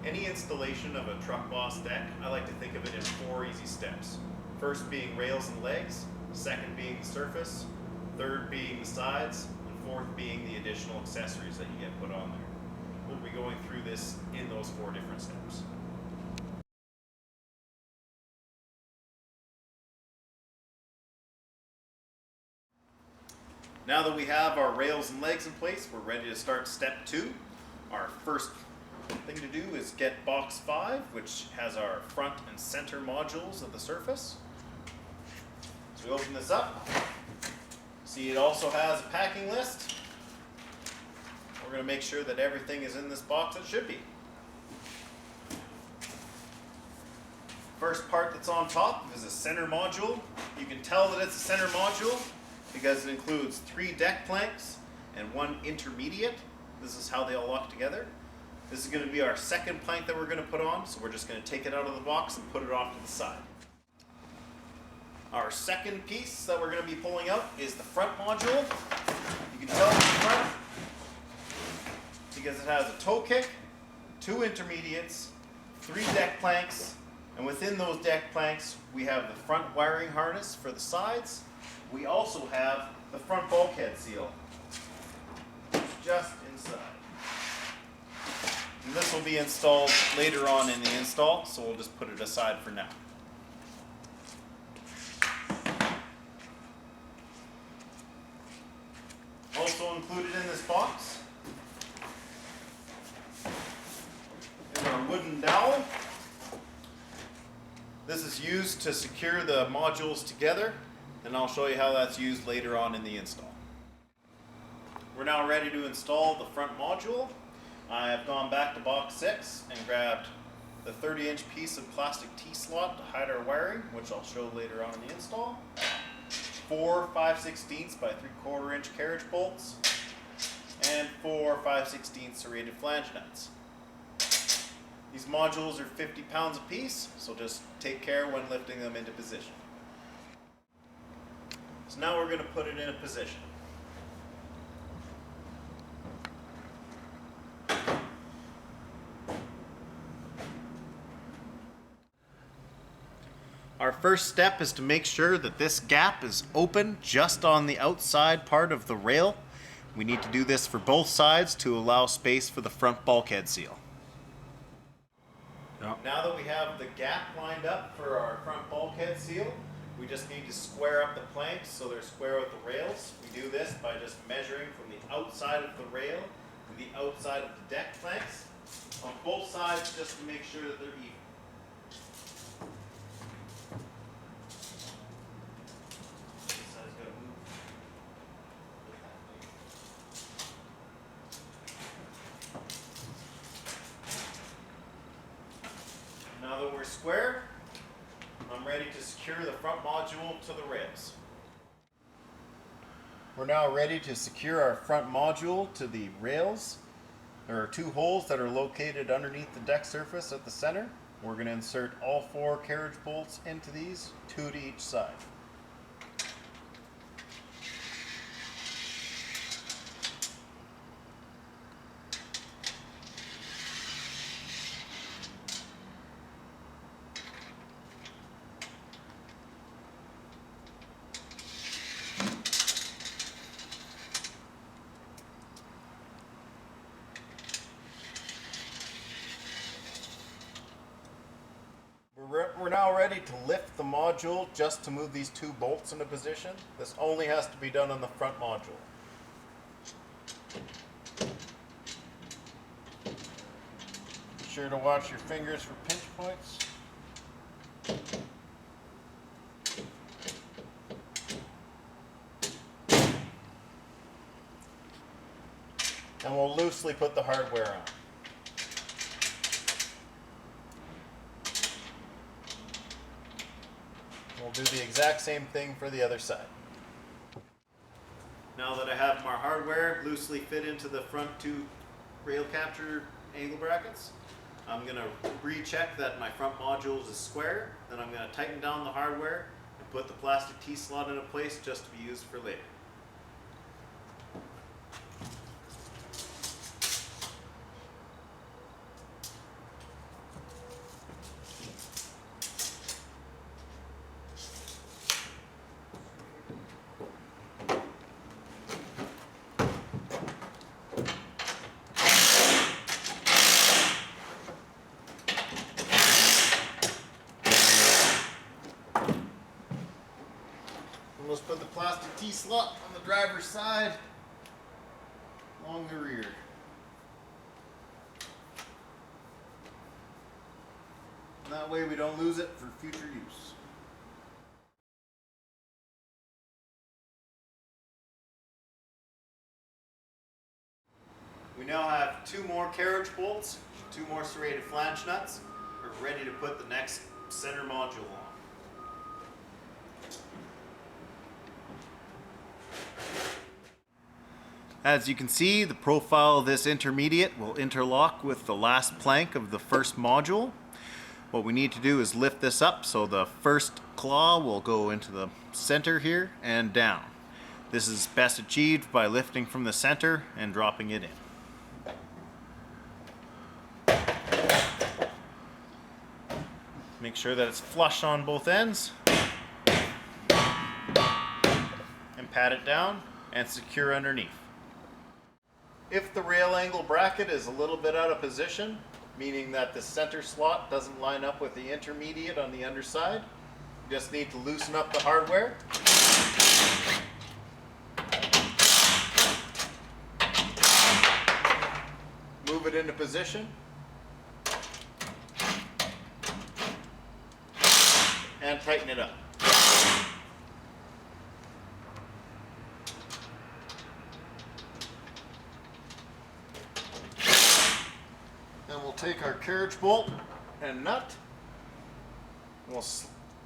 Any installation of a TruckBoss deck, I like to think of it in 4 easy steps. First being rails and legs, second being the surface, third being the sides, and fourth being the additional accessories that you get put on there. We'll be going through this in those 4 different steps. Now that we have our rails and legs in place, we're ready to start step 2. Our first thing to do is get box 5, which has our front and center modules of the surface. So we open this up. See, it also has a packing list. We're going to make sure that everything is in this box it should be. First part that's on top is a center module. You can tell that it's a center module because it includes 3 deck planks and 1 intermediate. This is how they all lock together. This is going to be our second plank that we're going to put on, so we're just going to take it out of the box and put it off to the side. Our second piece that we're going to be pulling out is the front module. You can tell it's the front because it has a toe kick, 2 intermediates, 3 deck planks, and within those deck planks we have the front wiring harness for the sides. We also have the front bulkhead seal, just inside. And this will be installed later on in the install, so we'll just put it aside for now. Also included in this box is our wooden dowel. This is used to secure the modules together, and I'll show you how that's used later on in the install. We're now ready to install the front module. I have gone back to box 6 and grabbed the 30-inch piece of plastic T-slot to hide our wiring, which I'll show later on in the install. 4 5/16 by 3/4 inch carriage bolts, and 4 5/16 serrated flange nuts. These modules are 50 pounds a piece, so just take care when lifting them into position. So now we're going to put it in a position. Our first step is to make sure that this gap is open just on the outside part of the rail. We need to do this for both sides to allow space for the front bulkhead seal. Yep. Now that we have the gap lined up for our front bulkhead seal, we just need to square up the planks so they're square with the rails. We do this by just measuring from the outside of the rail to the outside of the deck planks on both sides, just to make sure that they're even. Now that we're square, I'm ready to secure the front module to the rails. We're now ready to secure our front module to the rails. There are 2 holes that are located underneath the deck surface at the center. We're going to insert all 4 carriage bolts into these, 2 to each side. We're now ready to lift the module just to move these 2 bolts into position. This only has to be done on the front module. Be sure to watch your fingers for pinch points. And we'll loosely put the hardware on. We'll do the exact same thing for the other side. Now that I have my hardware loosely fit into the front 2 rail capture angle brackets, I'm going to recheck that my front modules is square. Then I'm going to tighten down the hardware and put the plastic T-slot into place just to be used for later. slot on the driver's side along the rear. And that way we don't lose it for future use. We now have 2 more carriage bolts, 2 more serrated flange nuts. We're ready to put the next center module on. As you can see, the profile of this intermediate will interlock with the last plank of the first module. What we need to do is lift this up so the first claw will go into the center here and down. This is best achieved by lifting from the center and dropping it in. Make sure that it's flush on both ends and pat it down and secure underneath. If the rail angle bracket is a little bit out of position, meaning that the center slot doesn't line up with the intermediate on the underside, you just need to loosen up the hardware. Move it into position. And tighten it up. Then we'll take our carriage bolt and nut. We'll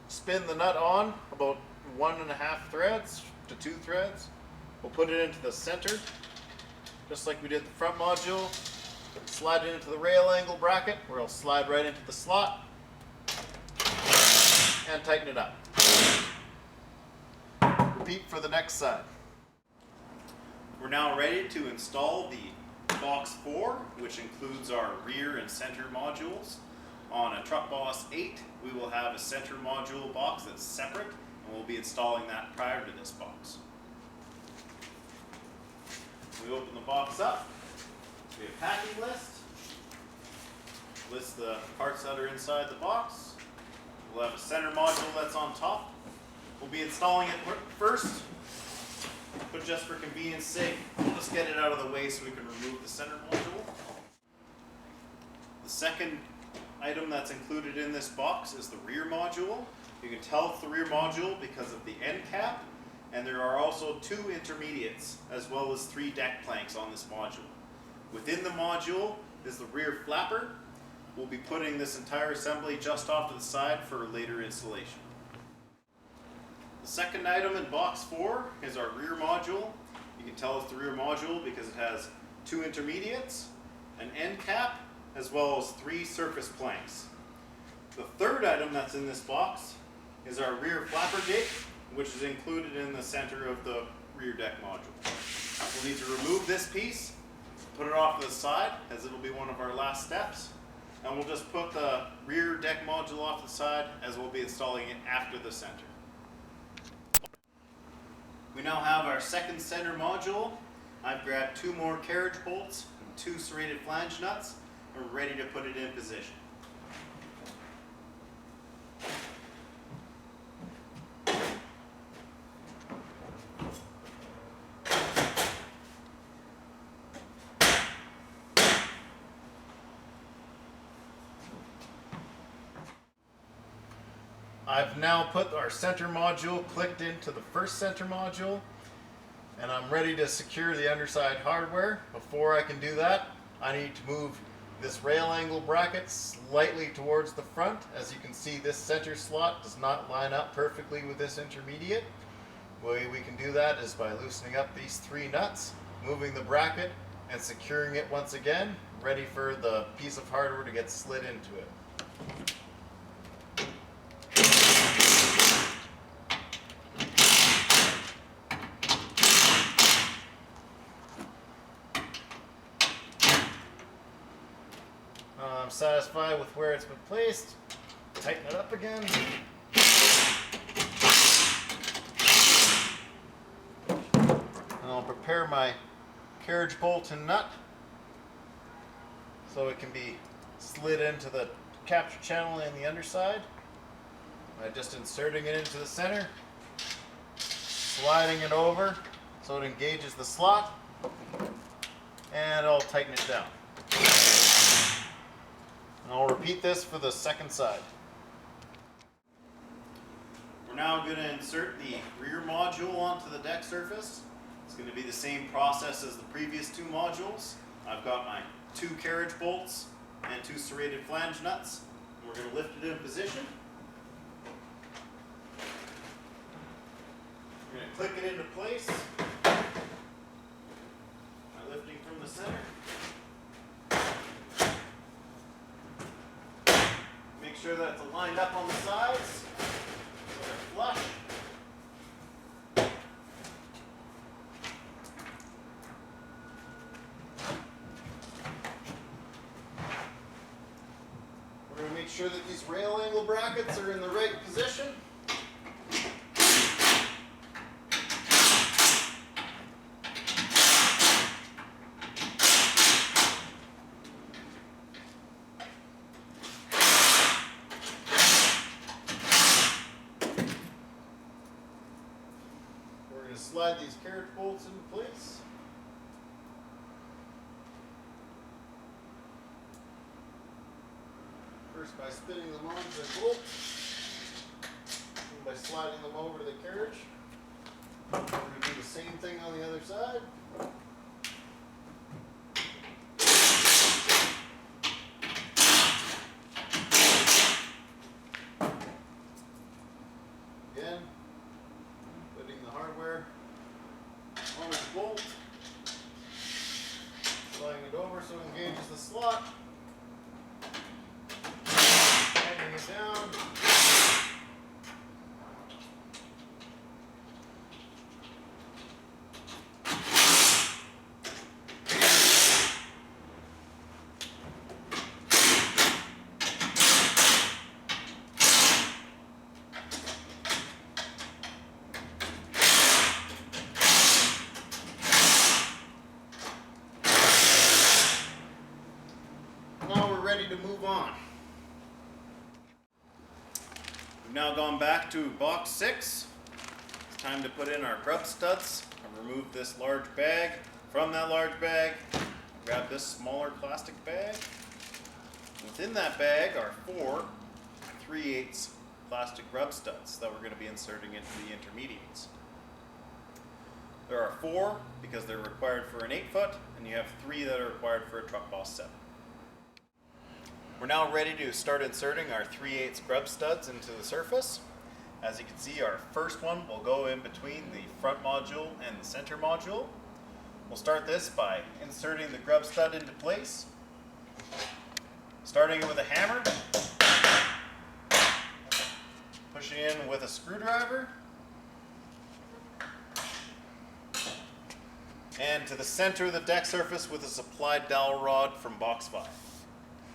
spin the nut on about 1.5 threads to 2 threads. We'll put it into the center, just like we did the front module. Slide it into the rail angle bracket, where it'll slide right into the slot. And tighten it up. Repeat for the next side. We're now ready to install the box 4, which includes our rear and center modules. On a TruckBoss 8, we will have a center module box that's separate, and we'll be installing that prior to this box. We open the box up. We have a packing list. List the parts that are inside the box. We'll have a center module that's on top. We'll be installing it first, but just for convenience sake, we'll just get it out of the way so we can remove the center module. The second item that's included in this box is the rear module. You can tell it's the rear module because of the end cap, and there are also 2 intermediates as well as 3 deck planks on this module. Within the module is the rear flapper. We'll be putting this entire assembly just off to the side for later installation. The second item in box 4 is our rear module. You can tell it's the rear module because it has 2 intermediates, an end cap, as well as 3 surface planks. The third item that's in this box is our rear flapper gate, which is included in the center of the rear deck module. We'll need to remove this piece, put it off to the side, as it'll be one of our last steps. And we'll just put the rear deck module off to the side, as we'll be installing it after the center. We now have our second center module. I've grabbed 2 more carriage bolts and 2 serrated flange nuts, and we're ready to put it in position. I've now put our center module clicked into the first center module, and I'm ready to secure the underside hardware. Before I can do that, I need to move this rail angle bracket slightly towards the front. As you can see, this center slot does not line up perfectly with this intermediate. The way we can do that is by loosening up these 3 nuts, moving the bracket, and securing it once again, ready for the piece of hardware to get slid into it. I'm satisfied with where it's been placed. Tighten it up again. And I'll prepare my carriage bolt and nut so it can be slid into the capture channel in the underside by just inserting it into the center, sliding it over so it engages the slot, and I'll tighten it down. And I'll repeat this for the second side. We're now going to insert the rear module onto the deck surface. It's going to be the same process as the previous two modules. I've got my 2 carriage bolts and 2 serrated flange nuts. We're going to lift it in position. We're going to click it into place by lifting from the center. Make sure that it's lined up on the sides so they're flush. We're going to make sure that these rail angle brackets are in the right position. We're going to slide these carriage bolts into place. First by spinning them onto the bolt, and by sliding them over to the carriage. We're going to do the same thing on the other side. Again, putting the hardware on the bolt, sliding it over so it engages the slot. It down. Now we're ready to move on. We've now gone back to box 6. It's time to put in our Grub Studs. I'll remove this large bag. From that large bag, grab this smaller plastic bag. Within that bag are 4 3/8 plastic Grub Studs that we're going to be inserting into the intermediates. There are 4 because they're required for an 8-foot, and you have 3 that are required for a TruckBoss 7. We're now ready to start inserting our 3/8 Grub Studs into the surface. As you can see, our first one will go in between the front module and the center module. We'll start this by inserting the Grub Stud into place, starting it with a hammer, pushing in with a screwdriver, and to the center of the deck surface with a supplied dowel rod from box 5.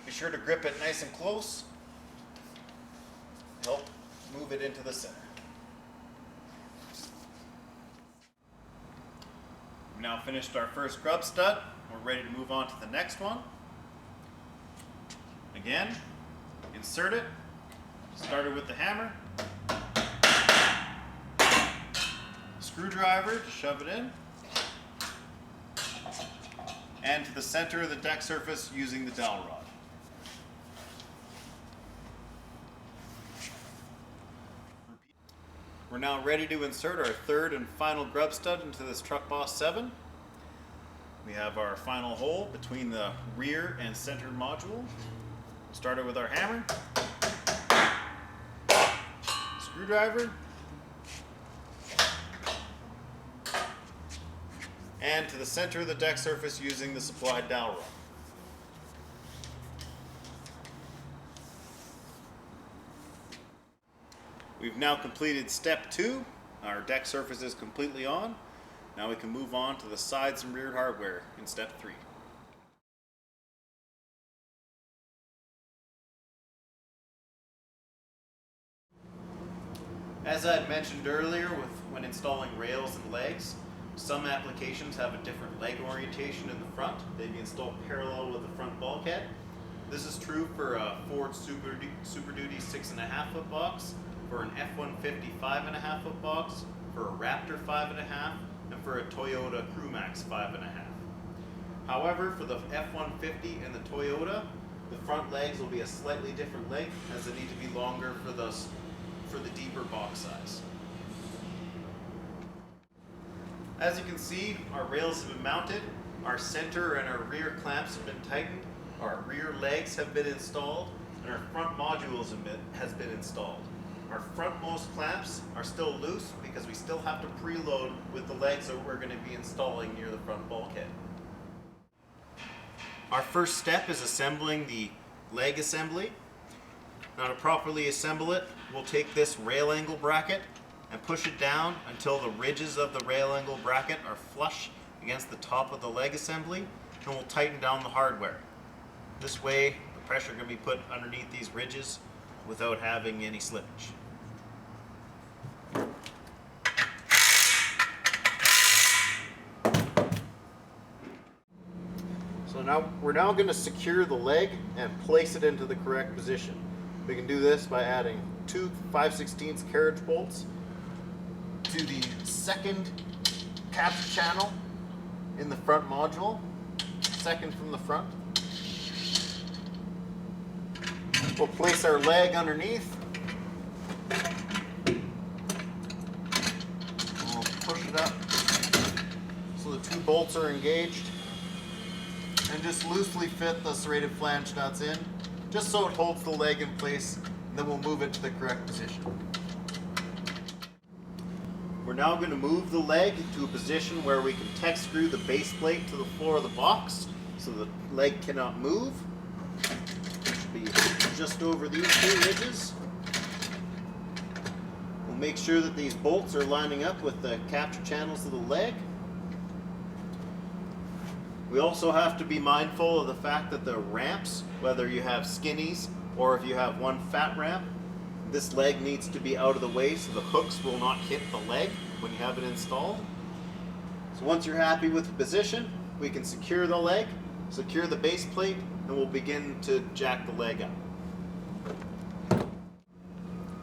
Be sure to grip it nice and close. Help move it into the center. We've now finished our first Grub Stud. We're ready to move on to the next one. Again, insert it. Started with the hammer. Screwdriver to shove it in. And to the center of the deck surface using the dowel rod. We're now ready to insert our third and final Grub Stud into this TruckBoss 7. We have our final hole between the rear and center module. Started with our hammer, screwdriver, and to the center of the deck surface using the supplied dowel rod. We've now completed step 2. Our deck surface is completely on. Now we can move on to the sides and rear hardware in step 3. As I had mentioned earlier, when installing rails and legs, some applications have a different leg orientation in the front. They be installed parallel with the front bulkhead. This is true for a Ford Super Duty 6.5-foot box, for an F-150 5.5-foot box, for a Raptor 5.5, and for a Toyota Crewmax 5.5. However, for the F-150 and the Toyota, the front legs will be a slightly different length, as they need to be longer for the deeper box size. As you can see, our rails have been mounted, our center and our rear clamps have been tightened, our rear legs have been installed, and our front modules has been installed. Our frontmost clamps are still loose because we still have to preload with the legs that we're going to be installing near the front bulkhead. Our first step is assembling the leg assembly. Now, to properly assemble it, we'll take this rail angle bracket and push it down until the ridges of the rail angle bracket are flush against the top of the leg assembly, and we'll tighten down the hardware. This way, the pressure can be put underneath these ridges without having any slippage. So we're now going to secure the leg and place it into the correct position. We can do this by adding 2 5/16 carriage bolts to the second capture channel in the front module, second from the front. We'll place our leg underneath. We'll push it up so the 2 bolts are engaged, and just loosely fit the serrated flange nuts in, just so it holds the leg in place, and then we'll move it to the correct position. We're now going to move the leg to a position where we can Tech screw the base plate to the floor of the box so the leg cannot move. It should be just over these 2 ridges. We'll make sure that these bolts are lining up with the capture channels of the leg. We also have to be mindful of the fact that the ramps, whether you have skinnies or if you have one fat ramp, this leg needs to be out of the way so the hooks will not hit the leg when you have it installed. So once you're happy with the position, we can secure the leg, secure the base plate, and we'll begin to jack the leg up.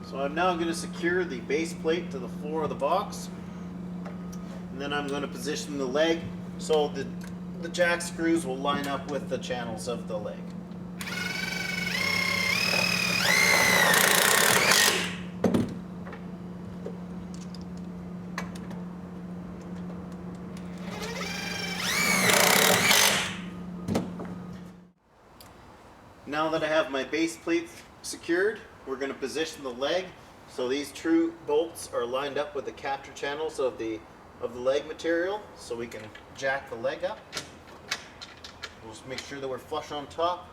So I'm now going to secure the base plate to the floor of the box, and then I'm going to position the leg so the jack screws will line up with the channels of the leg. Now that I have my base plate secured, we're going to position the leg so these true bolts are lined up with the capture channels of the leg material, so we can jack the leg up. We'll just make sure that we're flush on top.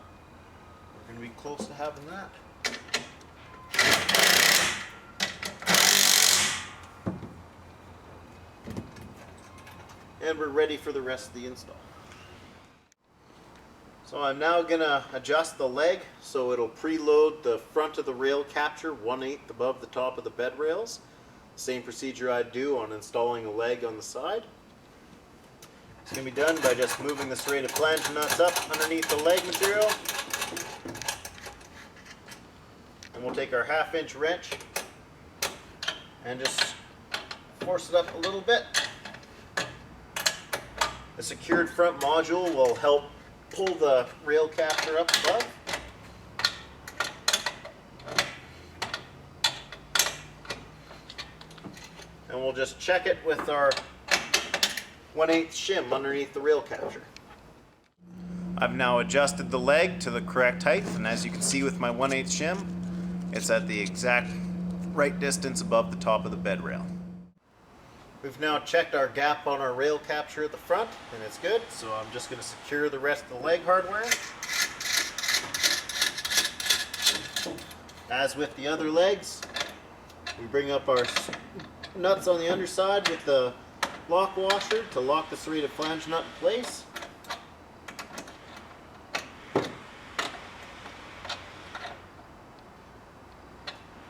We're going to be close to having that. And we're ready for the rest of the install. So I'm now going to adjust the leg so it'll preload the front of the rail capture 1/8 above the top of the bed rails. Same procedure I'd do on installing a leg on the side. It's going to be done by just moving the serrated flange nuts up underneath the leg material. And we'll take our 1/2 inch wrench and just force it up a little bit. The secured front module will help pull the rail capture up above. And we'll just check it with our 1/8 shim underneath the rail capture. I've now adjusted the leg to the correct height, and as you can see with my 1/8 shim, it's at the exact right distance above the top of the bed rail. We've now checked our gap on our rail capture at the front, and it's good, so I'm just going to secure the rest of the leg hardware. As with the other legs, we bring up our nuts on the underside with the lock washer to lock the serrated flange nut in place.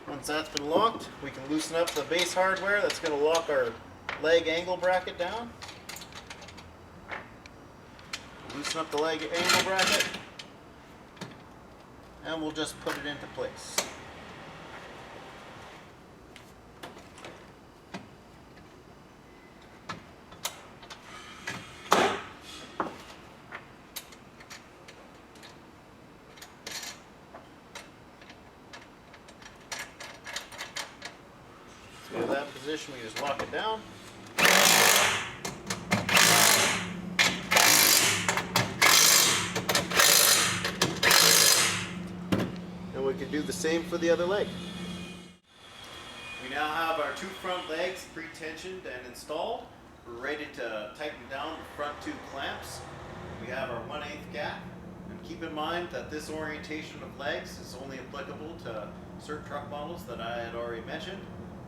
Once that's been locked, we can loosen up the base hardware that's going to lock our leg angle bracket down. Loosen up the leg angle bracket, and we'll just put it into place. position, we just lock it down. And we can do the same for the other leg. We now have our two front legs pre-tensioned and installed. We're ready to tighten down the front two clamps. We have our 1/8 gap. And keep in mind that this orientation of legs is only applicable to certain truck models that I had already mentioned.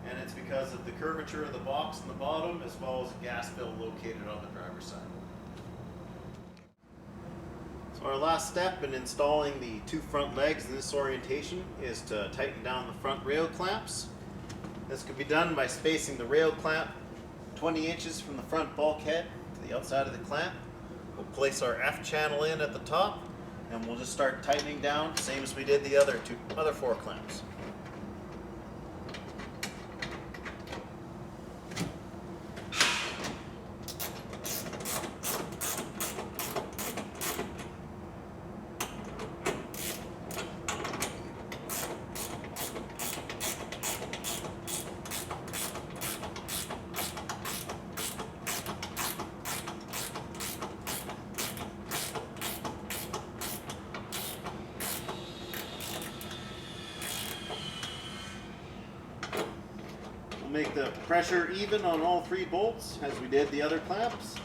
And it's because of the curvature of the box in the bottom as well as a gas bill located on the driver's side. So our last step in installing the two front legs in this orientation is to tighten down the front rail clamps. This can be done by spacing the rail clamp 20 inches from the front bulkhead to the outside of the clamp. We'll place our F channel in at the top and we'll just start tightening down, same as we did the other four clamps. Make the pressure even on all three bolts as we did the other clamps.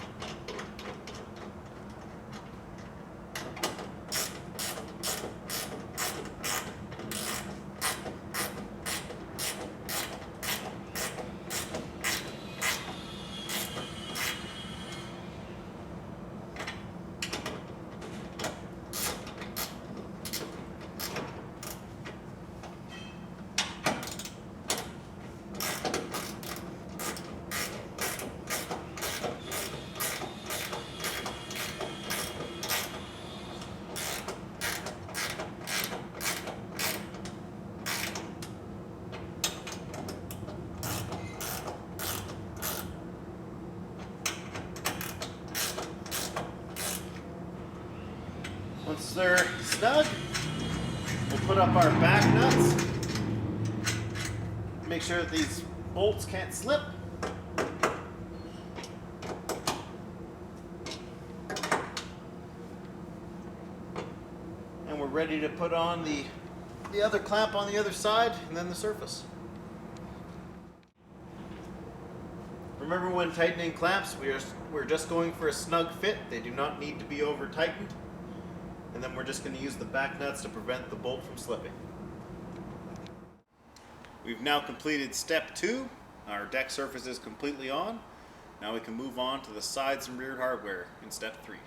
Once they're snug, we'll put up our back nuts. Make sure that these bolts can't slip. And we're ready to put on the other clamp on the other side and then the surface. Remember, when tightening clamps, we're just going for a snug fit. They do not need to be over tightened. And then we're just going to use the back nuts to prevent the bolt from slipping. We've now completed step 2. Our deck surface is completely on. Now we can move on to the sides and rear hardware in step 3.